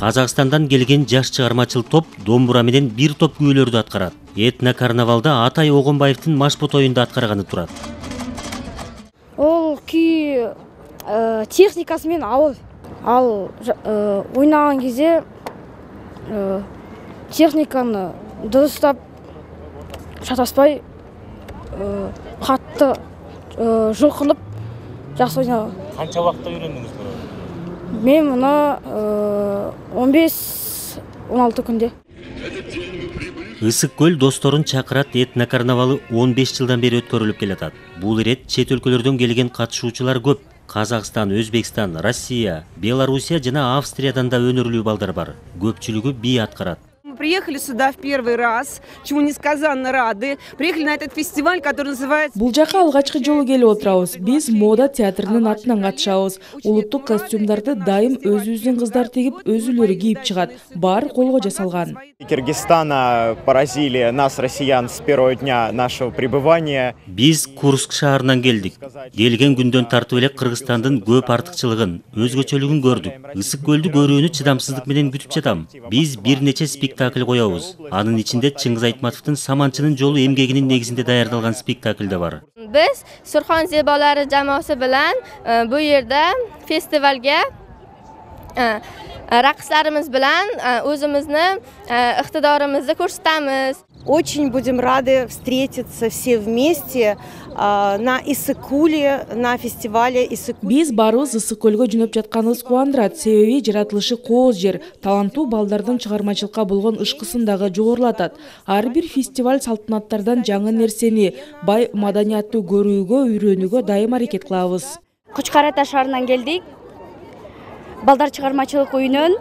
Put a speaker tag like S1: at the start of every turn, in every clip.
S1: Казакстандан келген жаш чыгармачыл топ домбура менен бир топ күүлөрдү аткарат. Этно карнавалда Атай Огонбаевдин Машпо тоюнда аткарганы турат.
S2: Ол күй техникасы менен ауыр. Ал ойнаган кезде техниканы дұрыстап шатаспай қатты жұлқынып жақсы ойнаған.
S1: Канча убакытта үйрөндүңүз буну?
S2: Мен мұны 15-16 күнде.
S1: Ысык көл досторун чакырат этно карнавалы 15 жылдан бери өткөрүлүп келатат. Бул ирет чет өлкөлөрдөн келген катышуучулар көп. Казакстан, Өзбекстан, Россия, Белоруссия жана Австриядан да өнөрлүү балдар бар. Көпчүлүгү би аткарат.
S3: Мы приехали сюда в первый раз, чему несказанно рады. Приехали на этот фестиваль, который называется...
S4: Бул жака алгачкы жолу келип отурабыз. Биз мода театрынын атынан катышабыз. Улуттук костюмдарды дайым өзүбүздүн кыздар тигип, өзүлөрү кийип чыгат. Баары колго жасалган.
S5: Кыргызстана поразили нас, россиян, с первого дня нашего пребывания.
S1: Биз Курск шаарынан келдик. Келген күндөн тартып эле Кыргызстандын көп артыкчылыгын, өзгөчөлүгүн көрдүк. Ысык көлдү көрүүнү чыдамсыздык менен күтүп жатам. Биз бир нече спектакль коебуз. Анын ичинде Чыңгыз Айтматовдун Саманчынын жолу эмгегинин негизинде даярдалган спектакль да бар.
S6: Biz Surxon zebolari jamoasi bilan bu yerda festivalga raqslarimiz bilan o'zimizni iqtidorimizni ko'rsatamiz.
S7: Очень будем рады встретиться все вместе на Ысык-Куле, на фестивале Ысык-Куле.
S4: Биз барыбыз Ысык көлгө жөнөп жатканыбыз кубандырат. Себеби жаратылышы кооз жер, таланттуу балдардын чыгармачылыкка болгон ышкысын дагы жогорулатат. Ар бир фестиваль салтанаттардан жаңы нерсени, бай маданиятты көрүүгө, үйрөнүүгө дайым аракет кылабыз.
S2: Кучкарата шаарынан келдик. Балдар чыгармачылык үйүнөн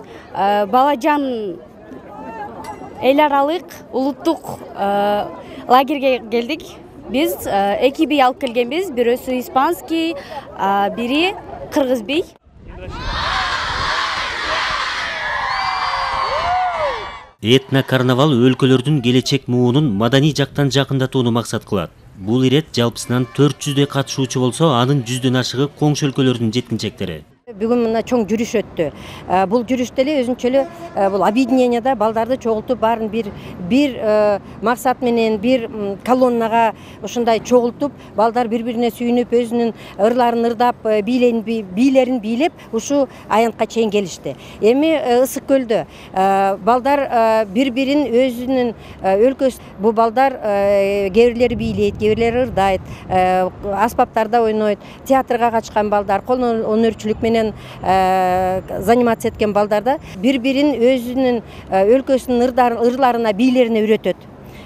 S2: Балажан эл аралык улуттук лагерге келдик. Биз эки бий алып келгенбиз. Бирөөсү испанский, бири кыргыз бий.
S1: Этно карнавал өлкөлөрдүн келечек муунун маданий жактан жакындатууну максат кылат. Бул ирет жалпысынан 400 катышуучу болсо, анын 100дөн ашыгы коңшу өлкөлөрдүн жеткинчектери.
S7: Бүгүн мына чоң жүрүш өттү. Бул жүрүштө эле өзүнчөлүк бул объединенияда балдарды чогултуп баарын бир максат менен бир колоннага ушундай чогултуп, балдар бири-бирине сүйүнүп, өзүнүн ырларын ырдап, бийлерин бийлеп, ушу аянтка чейин келишти. Эми Ысык көлдө балдар бири-бирин өзүнүн өлкөсү, бул балдар кээ бирлери бийлейт, кээ бирлери ырдайт, аспаптарда ойнойт, театрга качкан балдар, кол өнөрчүлүк менен заниматься эткен балдарда бири-бирин өзүнүн өлкөсүнүн ырларына, бийлерине үйрөтөт.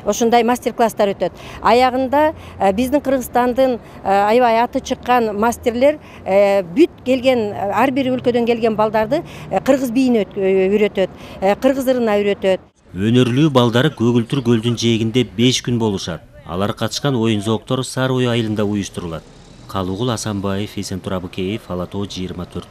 S7: Ошондой мастер-класстар өтөт. Аягында биздин Кыргызстандын аябай аты чыккан мастерлер бүт келген, ар бир өлкөдөн келген балдарды кыргыз бийин үйрөтөт, кыргыз ырына үйрөтөт.
S1: Өнөрлүү балдары Көгүлтүр көлдүн жээгинде 5 күн болушат. Алар катышкан оюн-зооктор Сары Ой айылында уюштурулат. Калугул Асанбаев, Эсентур Абыкеев, Ала Тоо 24.